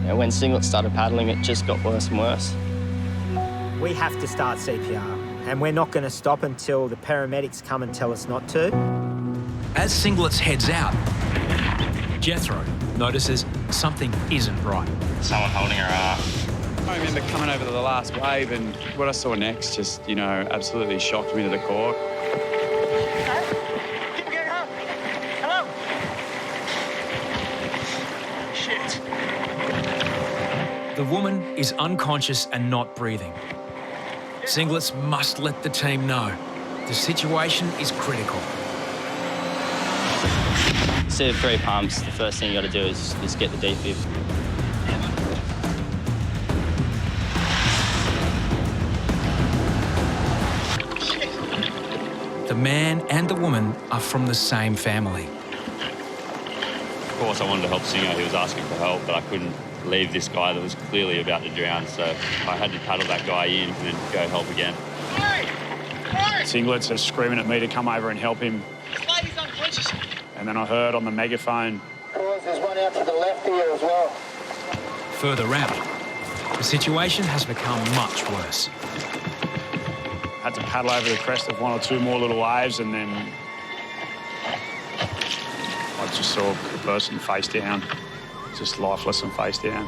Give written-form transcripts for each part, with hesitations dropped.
And when Singlet started paddling, it just got worse and worse. We have to start CPR, and we're not going to stop until the paramedics come and tell us not to. As Singlets heads out, Jethro notices something isn't right. Someone holding her arm. I remember coming over to the last wave, and what I saw next just, absolutely shocked me to the core. Keep going up. Hello. Shit. The woman is unconscious and not breathing. Singlets must let the team know. The situation is critical. Instead of 3 pumps, the first thing you got to do is get the defib. The man and the woman are from the same family. Of course, I wanted to help Singer. He was asking for help, but I couldn't leave this guy that was clearly about to drown, so I had to paddle that guy in and then go help again. Singlets are screaming at me to come over and help him. This lady's unconscious. And then I heard on the megaphone, There's one out to the left here as well. Further out, the situation has become much worse. had to paddle over the crest of 1 or 2 more little waves, and then I just saw the person face down, just lifeless and face down.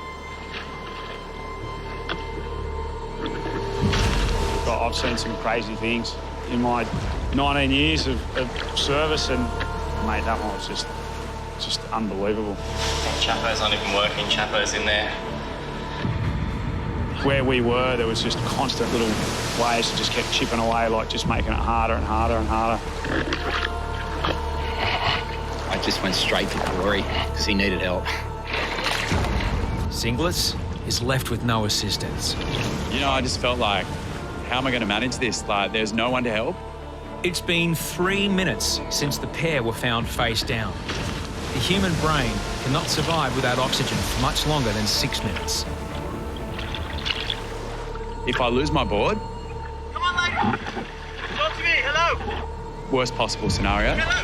I've seen some crazy things in my 19 years of service, and mate, that one was just unbelievable. Chapo's not even working, Chapo's in there. Where we were, there was just constant little waves that just kept chipping away, like just making it harder and harder and harder. I just went straight for Corey because he needed help. Singlets is left with no assistance. I just felt like, how am I going to manage this? Like, there's no one to help. It's been 3 minutes since the pair were found face down. The human brain cannot survive without oxygen for much longer than 6 minutes. If I lose my board, Come on, lady. Talk to me. Hello. worst possible scenario, Hello.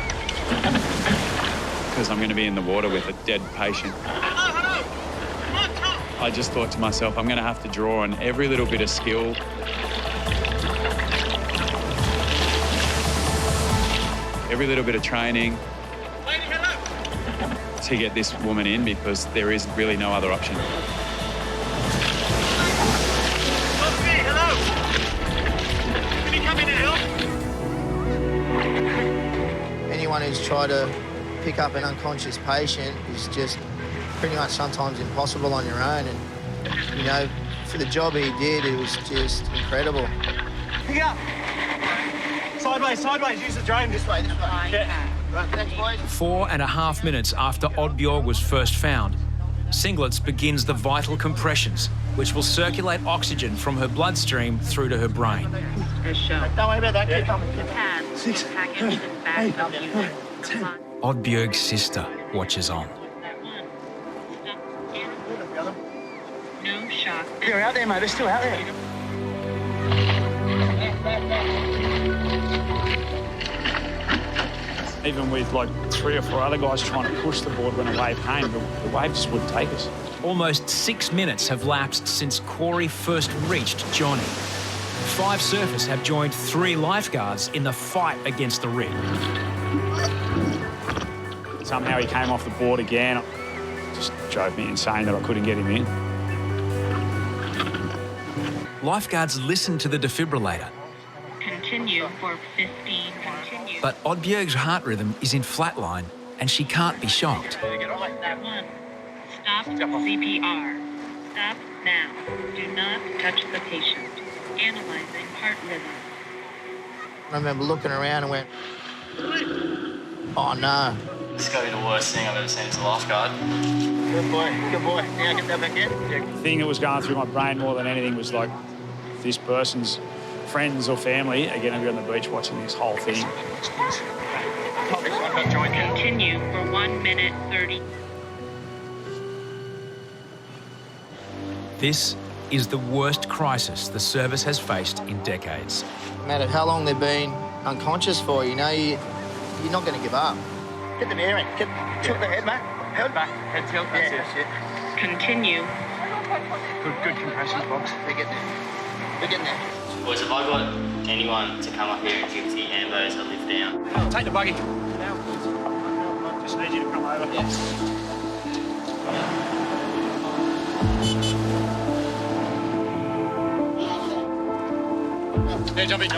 because I'm going to be in the water with a dead patient. Hello. Come on, Tom. I just thought to myself, I'm going to have to draw on every little bit of skill, every little bit of training Lady, hello. to get this woman in, because there is really no other option. Talk to me. Hello. Can you come in and help? Anyone who's tried to pick up an unconscious patient is just pretty much sometimes impossible on your own. And, for the job he did, it was just incredible. Pick it up. Sideways. Use the drone. This way. Yeah. Right, thanks, boys. 4.5 minutes after Oddbjorg was first found, Singlets begins the vital compressions, which will circulate oxygen from her bloodstream through to her brain. As shown. Don't worry about that. Keep coming. The pads were packaged in bags of unit. Oddbjorg's sister watches on. No shock. They're out there, mate. They're still out there. Even with like 3 or 4 other guys trying to push the board when a wave came, the wave just wouldn't take us. Almost 6 minutes have lapsed since Corey first reached Johnny. 5 surfers have joined 3 lifeguards in the fight against the rig. Somehow he came off the board again. It just drove me insane that I couldn't get him in. Lifeguards listen to the defibrillator, Continue for 15. Continue. but Oddbjorg's heart rhythm is in flatline and she can't be shocked. 1. Stop CPR. Stop now. Do not touch the patient. Analyzing heart rhythm. I remember looking around and went, oh, no. This has got to be the worst thing I've ever seen as a lifeguard. Good boy. Now get that back in. The thing that was going through my brain more than anything was like, this person's friends or family are going to be on the beach watching this whole thing. Continue for 1 minute 30. This is the worst crisis the service has faced in decades. No matter how long they've been unconscious for, you're not going to give up. Get the bearing. Tilt the head, mate. Head back. Head tilt. That's it. Continue. Good compressions, box. We're getting there. We're getting there. Boys, have I got anyone to come up here and give the ambos a lift down? Take the buggy. Just need you to come over. Yeah, jump in.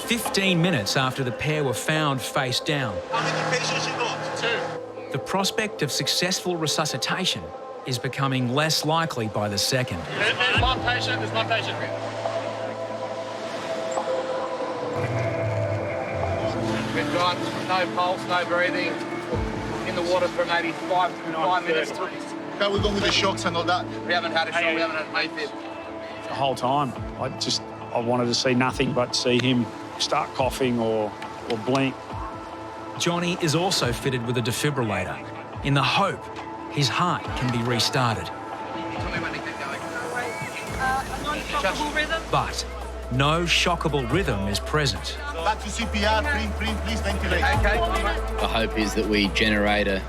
15 minutes after the pair were found face down, How many patients you got? 2. the prospect of successful resuscitation is becoming less likely by the second. There's one patient. We've got no pulse, no breathing, in the water for maybe 5 minutes. How we going with the shocks and all that? We haven't had a shot, we haven't had a AFib. The whole time, I wanted to see nothing but see him start coughing or blink. Johnny is also fitted with a defibrillator in the hope his heart can be restarted. But no shockable rhythm is present. Back to CPR, please ventilate. The hope is that we generate a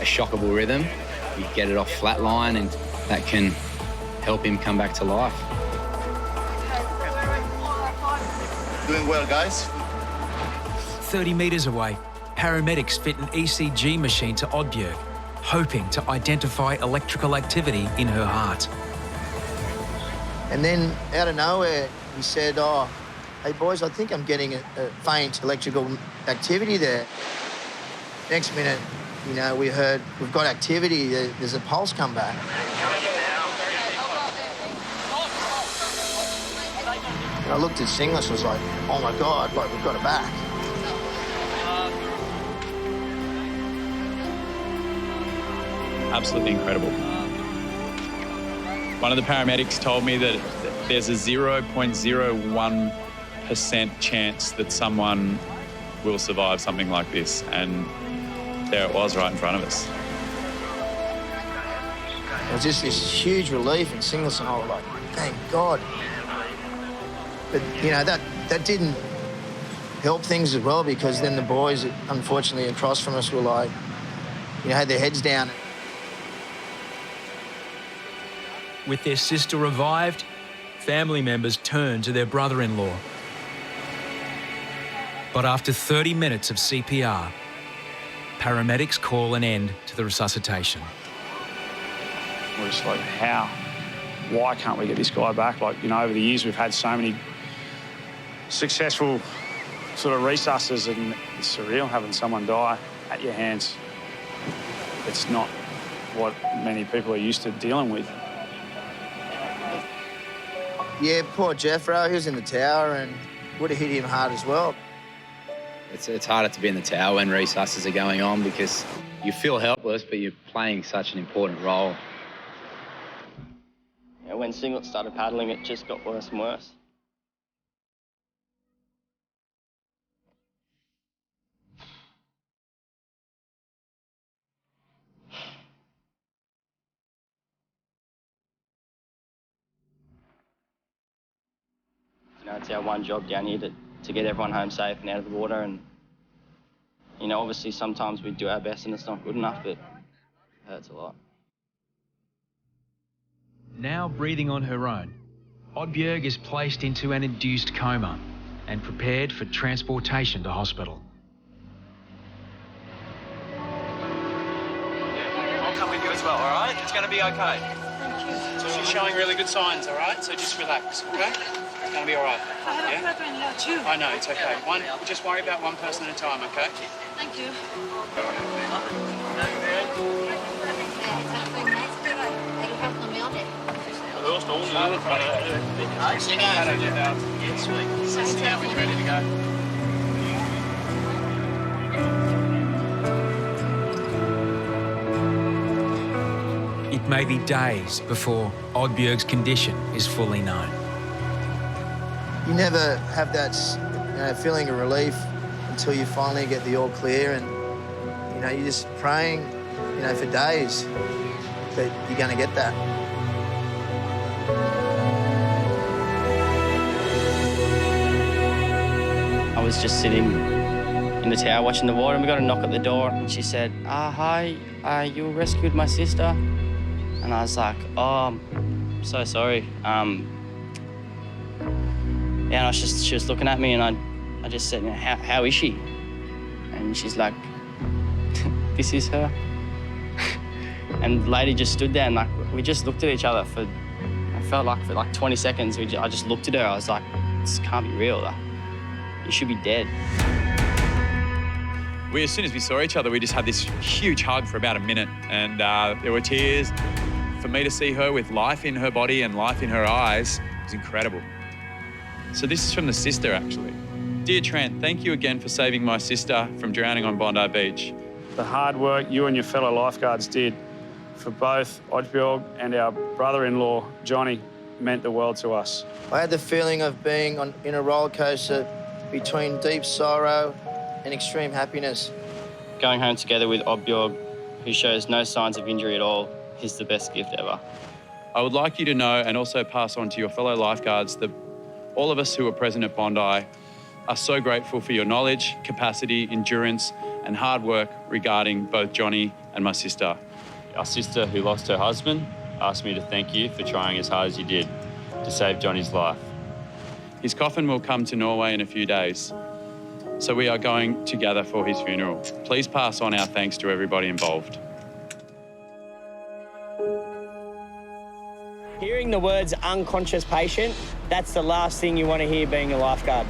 shockable rhythm, we get it off flatline, and that can help him come back to life. Doing well, guys. 30 metres away, paramedics fit an ECG machine to Oddbjerg, hoping to identify electrical activity in her heart. And then out of nowhere, he said, "Oh, hey boys, I think I'm getting a faint electrical activity there." Next minute, we heard we've got activity. There's a pulse come back. And I looked at Singles, was like, "Oh my God, like we've got it back." Absolutely incredible. One of the paramedics told me that there's a 0.01% chance that someone will survive something like this, and there it was right in front of us. It was just this huge relief, and Singles and I were like, "Thank God." But, that didn't help things as well, because then the boys, unfortunately, across from us were like, had their heads down. With their sister revived, family members turned to their brother-in-law. But after 30 minutes of CPR, paramedics call an end to the resuscitation. We're just like, why can't we get this guy back? Over the years, we've had so many successful sort of resusces, and it's surreal having someone die at your hands. It's not what many people are used to dealing with. Yeah, poor Jeffro, he was in the tower and would have hit him hard as well. It's harder to be in the tower when resusces are going on, because you feel helpless, but you're playing such an important role. Yeah, when Singlet started paddling, it just got worse and worse. It's our one job down here to get everyone home safe and out of the water, and obviously sometimes we do our best and it's not good enough, but it hurts a lot. Now breathing on her own, Oddbjerg is placed into an induced coma and prepared for transportation to hospital. I'll come with you as well, all right? It's going to be okay. Thank you. So she's showing really good signs, all right? So just relax, okay? It's going to be all right. I have a brother-in-law too. I know, it's okay. Just worry about one person at a time, okay? Thank you. Ready to go. It may be days before Oddbjerg's condition is fully known. You never have that feeling of relief until you finally get the all clear, and you're just praying for days that you're going to get that. was just sitting in the tower watching the water, and we got a knock at the door, and she said, hi, you rescued my sister? And I was like, oh, I'm so sorry. Yeah, and she was looking at me, and I just said, how is she? And she's like, this is her. And the lady just stood there, and like we just looked at each other for 20 seconds. I just looked at her. I was like, this can't be real. Like, you should be dead. As soon as we saw each other, we just had this huge hug for about a minute, and there were tears. For me to see her with life in her body and life in her eyes was incredible. So this is from the sister, actually. Dear Trent, thank you again for saving my sister from drowning on Bondi Beach. The hard work you and your fellow lifeguards did for both Oddbjorg and our brother-in-law, Johnny, meant the world to us. I had the feeling of being in a roller coaster between deep sorrow and extreme happiness. Going home together with Oddbjorg, who shows no signs of injury at all, is the best gift ever. I would like you to know, and also pass on to your fellow lifeguards, that all of us who were present at Bondi are so grateful for your knowledge, capacity, endurance, and hard work regarding both Johnny and my sister. Our sister, who lost her husband, asked me to thank you for trying as hard as you did to save Johnny's life. His coffin will come to Norway in a few days, so we are going to gather for his funeral. Please pass on our thanks to everybody involved. Hearing the words unconscious patient, that's the last thing you want to hear being a lifeguard.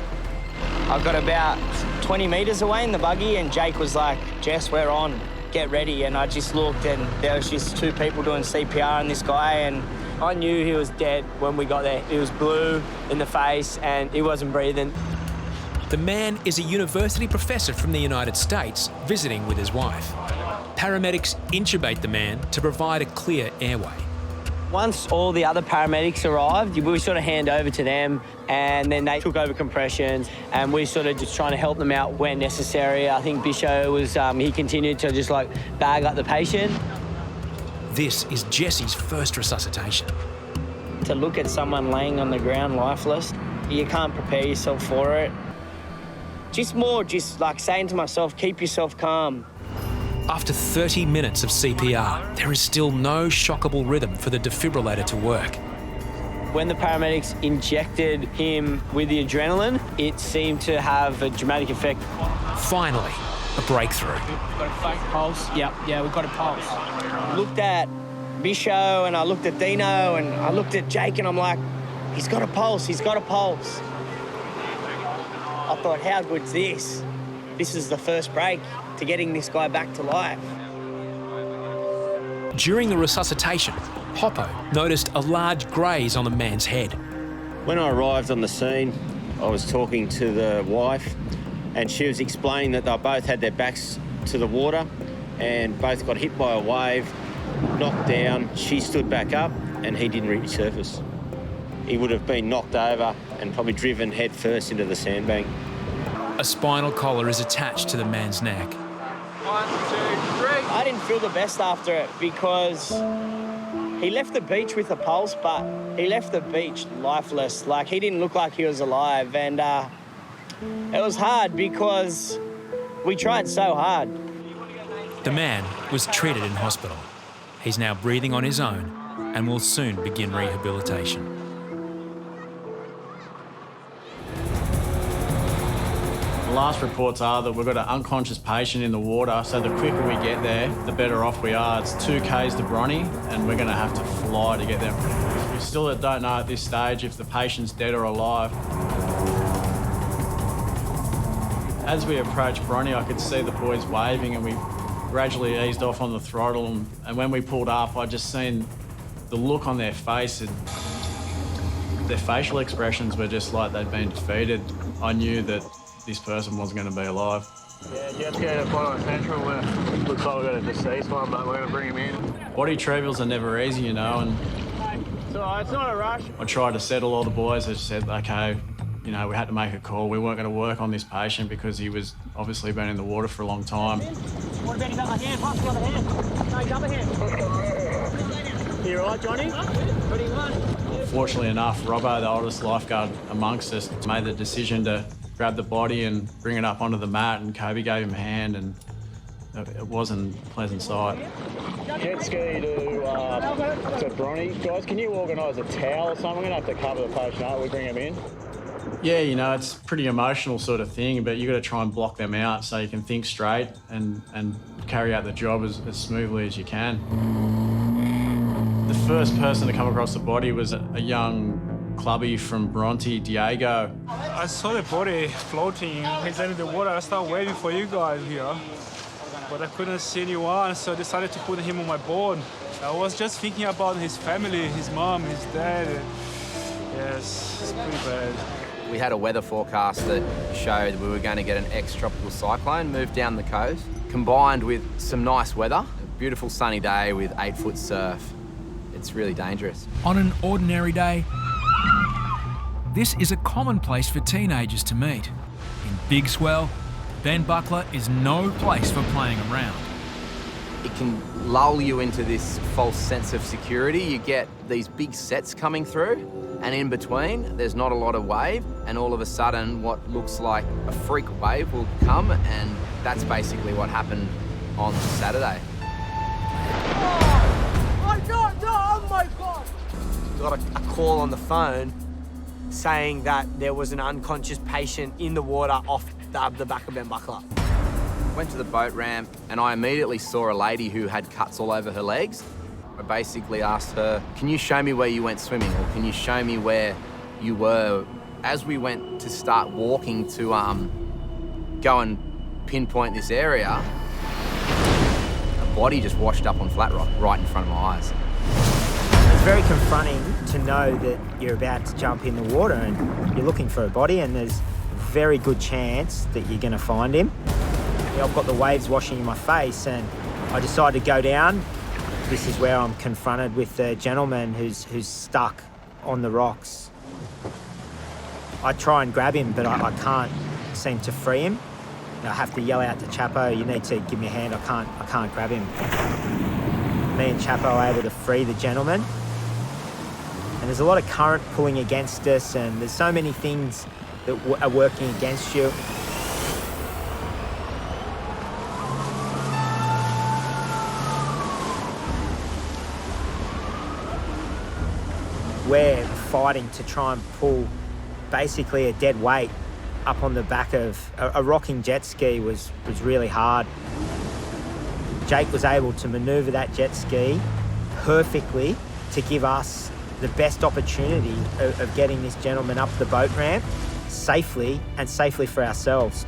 I got about 20 metres away in the buggy, and Jake was like, Jess, we're on, get ready. And I just looked, and there was just two people doing CPR on this guy, and I knew he was dead when we got there. He was blue in the face and he wasn't breathing. The man is a university professor from the United States visiting with his wife. Paramedics intubate the man to provide a clear airway. Once all the other paramedics arrived, we sort of hand over to them, and then they took over compressions, and we sort of just trying to help them out where necessary. I think Bisho was, he continued to just like bag up the patient. This is Jesse's first resuscitation. To look at someone laying on the ground lifeless, you can't prepare yourself for it. Just like saying to myself, keep yourself calm. After 30 minutes of CPR, there is still no shockable rhythm for the defibrillator to work. When the paramedics injected him with the adrenaline, it seemed to have a dramatic effect. Finally, a breakthrough. We've got a fake pulse. Yeah, we've got a pulse. I looked at Bisho and I looked at Deano and I looked at Jake, and I'm like, he's got a pulse, he's got a pulse. I thought, how good's this? This is the first break to getting this guy back to life. During the resuscitation, Hoppo noticed a large graze on the man's head. When I arrived on the scene, I was talking to the wife, and she was explaining that they both had their backs to the water and both got hit by a wave, knocked down. She stood back up and he didn't resurface. He would have been knocked over and probably driven head first into the sandbank. A spinal collar is attached to the man's neck. 1, 2, 3. I didn't feel the best after it because he left the beach with a pulse, but he left the beach lifeless. Like, he didn't look like he was alive, and it was hard because we tried so hard. The man was treated in hospital. He's now breathing on his own and will soon begin rehabilitation. The last reports are that we've got an unconscious patient in the water, so the quicker we get there, the better off we are. It's 2 Ks to Bronny, and we're going to have to fly to get there. We still don't know at this stage if the patient's dead or alive. As we approached Bronny, I could see the boys waving, and we gradually eased off on the throttle, and when we pulled up, I just seen the look on their face, and their facial expressions were just like they'd been defeated. I knew that this person wasn't going to be alive. Yeah, just get a photo central. Looks like we've got a deceased one, but we're going to bring him in. Body trivials are never easy, you know, and It's all right, it's not a rush. I tried to settle all the boys. I just said, okay, you know, we had to make a call. We weren't going to work on this patient because he was obviously been in the water for a long time. What about his other hand? Pass the other hand. No, his other hand. You all right, Johnny? 31. Fortunately enough, Robbo, the oldest lifeguard amongst us, made the decision to grab the body and bring it up onto the mat, and Kobe gave him a hand, and it wasn't a pleasant sight. Jet ski to Bronny. Guys, can you organise a towel or something? We're going to have to cover the patient up. We bring him in. Yeah, you know, it's a pretty emotional sort of thing, but you got to try and block them out so you can think straight and carry out the job as smoothly as you can. The first person to come across the body was a young clubby from Bronte, Diego. I saw the body floating. He's in the water. I started waiting for you guys here, but I couldn't see anyone, so I decided to put him on my board. I was just thinking about his family, his mom, his dad. Yes, it's pretty bad. We had a weather forecast that showed we were going to get an ex-tropical cyclone move down the coast, combined with some nice weather. A beautiful sunny day with 8-foot surf. It's really dangerous. On an ordinary day, this is a common place for teenagers to meet. In Big Swell, Ben Buckler is no place for playing around. It can lull you into this false sense of security. You get these big sets coming through, and in between, there's not a lot of wave, and all of a sudden, what looks like a freak wave will come, and that's basically what happened on Saturday. Oh my God! Got a call on the phone saying that there was an unconscious patient in the water off the back of Ben Buckler. Went to the boat ramp, and I immediately saw a lady who had cuts all over her legs. I basically asked her, can you show me where you went swimming, or can you show me where you were? As we went to start walking to go and pinpoint this area, a body just washed up on flat rock right in front of my eyes. It's very confronting to know that you're about to jump in the water and you're looking for a body, and there's a very good chance that you're going to find him. I've got the waves washing in my face, and I decided to go down. This is where I'm confronted with the gentleman who's stuck on the rocks. I try and grab him, but I can't seem to free him. I have to yell out to Chapo, you need to give me a hand, I can't grab him. Me and Chapo are able to free the gentleman. And there's a lot of current pulling against us, and there's so many things that are working against you. We're fighting to try and pull basically a dead weight up on the back of a rocking jet ski was really hard. Jake was able to manoeuvre that jet ski perfectly to give us the best opportunity of getting this gentleman up the boat ramp safely, and safely for ourselves.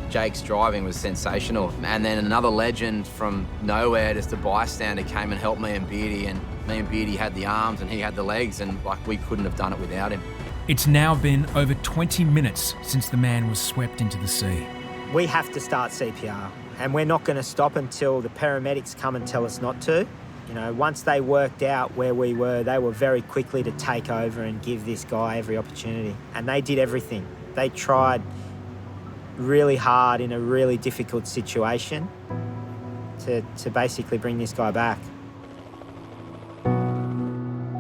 Jake's driving was sensational. And then another legend from nowhere, just a bystander, came and helped me and Beardy, and me and Beardy had the arms and he had the legs, and like we couldn't have done it without him. It's now been over 20 minutes since the man was swept into the sea. We have to start CPR, and we're not going to stop until the paramedics come and tell us not to. You know, once they worked out where we were, they were very quickly to take over and give this guy every opportunity. And they did everything. They tried really hard in a really difficult situation to basically bring this guy back.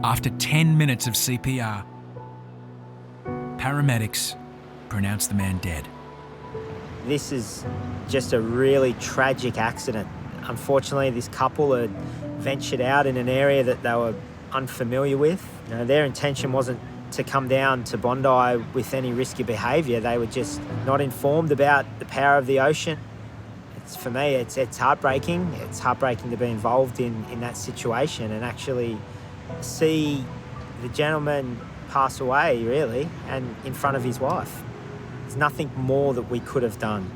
After 10 minutes of CPR, paramedics pronounced the man dead. This is just a really tragic accident. Unfortunately, this couple had ventured out in an area that they were unfamiliar with. You know, their intention wasn't to come down to Bondi with any risky behaviour. They were just not informed about the power of the ocean. For me, it's heartbreaking. It's heartbreaking to be involved in that situation and actually see the gentleman pass away, really, and in front of his wife. There's nothing more that we could have done.